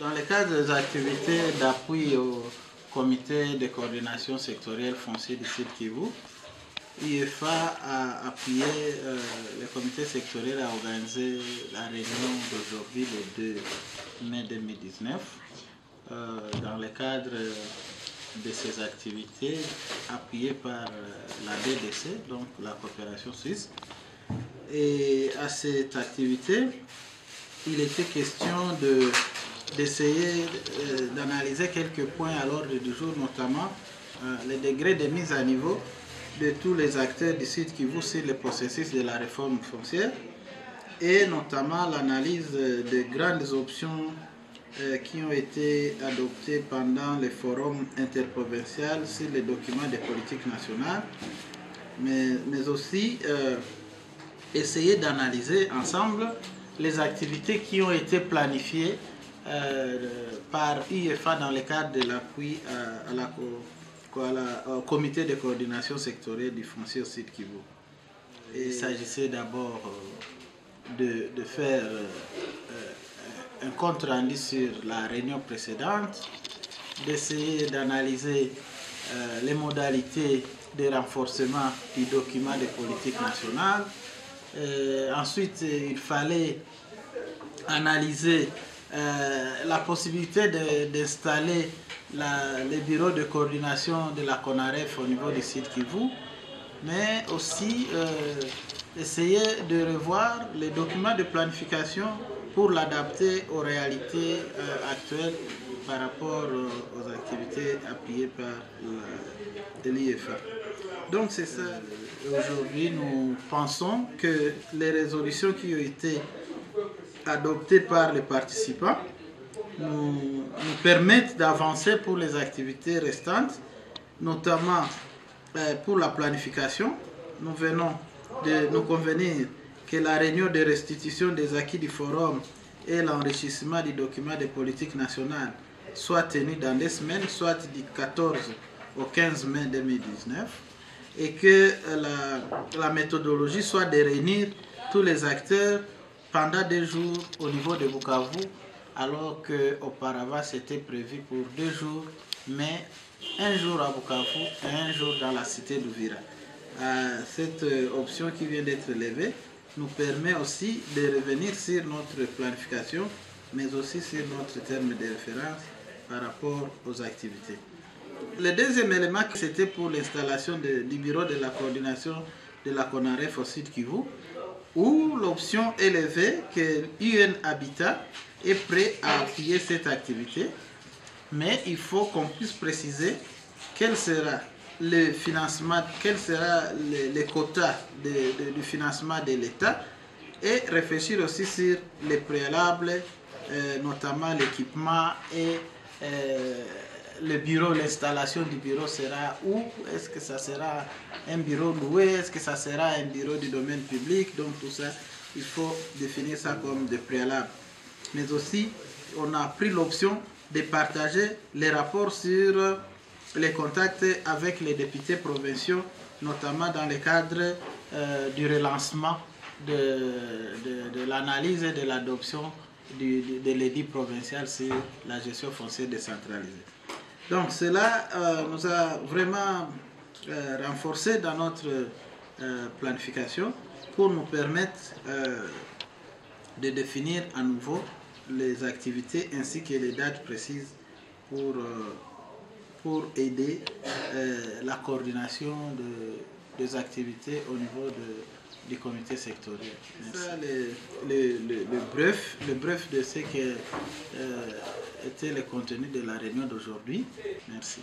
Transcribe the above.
Dans le cadre des activités d'appui au comité de coordination sectorielle foncier du Sud Kivu, IEFA a appuyé le comité sectoriel à organiser la réunion d'aujourd'hui, le 2 mai 2019, dans le cadre de ces activités appuyées par la BDC, donc la coopération suisse. Et à cette activité, il était question d'essayer d'analyser quelques points à l'ordre du jour, notamment le degré de mise à niveau de tous les acteurs du Sud Kivu sur le processus de la réforme foncière et notamment l'analyse des grandes options qui ont été adoptées pendant le forum interprovincial sur les documents de politique nationale, mais aussi essayer d'analyser ensemble les activités qui ont été planifiées par IEFA dans le cadre de l'appui au comité de coordination sectorielle du foncier au Sud Kivu. Il s'agissait d'abord de faire un compte rendu sur la réunion précédente, d'essayer d'analyser les modalités de renforcement du document de politique nationale. Ensuite, il fallait analyser la possibilité d'installer le bureau de coordination de la CONAREF au niveau du Sud Kivu, mais aussi essayer de revoir les documents de planification pour l'adapter aux réalités actuelles par rapport aux activités appuyées par l'IEFA. Donc c'est ça. Aujourd'hui, nous pensons que les résolutions qui ont été adoptées par les participants nous permettent d'avancer pour les activités restantes, notamment pour la planification. Nous venons de nous convenir que la réunion de restitution des acquis du forum et l'enrichissement du document de politique nationale soit tenue dans 2 semaines, soit du 14 au 15 mai 2019, et que la méthodologie soit de réunir tous les acteurs pendant 2 jours au niveau de Bukavu, alors qu'auparavant c'était prévu pour 2 jours, mais 1 jour à Bukavu et 1 jour dans la cité d'Uvira. Cette option qui vient d'être levée nous permet aussi de revenir sur notre planification, mais aussi sur notre terme de référence par rapport aux activités. Le deuxième élément, c'était pour l'installation du bureau de la coordination de la CONAREF au Sud Kivu, où l'option est levée que UN Habitat est prêt à appuyer cette activité, mais il faut qu'on puisse préciser quel sera le financement, quels seront les quotas du financement de l'État et réfléchir aussi sur les préalables, notamment l'équipement et le bureau, l'installation du bureau sera où? Est-ce que ça sera un bureau loué? Est-ce que ça sera un bureau du domaine public? Donc tout ça, il faut définir ça comme des préalables. Mais aussi, on a pris l'option de partager les rapports sur les contacts avec les députés provinciaux, notamment dans le cadre du relancement de l'analyse et de l'adoption de l'édit provincial sur la gestion foncière décentralisée. Donc cela nous a vraiment renforcé dans notre planification pour nous permettre de définir à nouveau les activités ainsi que les dates précises pour aider la coordination des activités au niveau du comité sectoriel. Ça, le bref de ce qui était le contenu de la réunion d'aujourd'hui. Merci.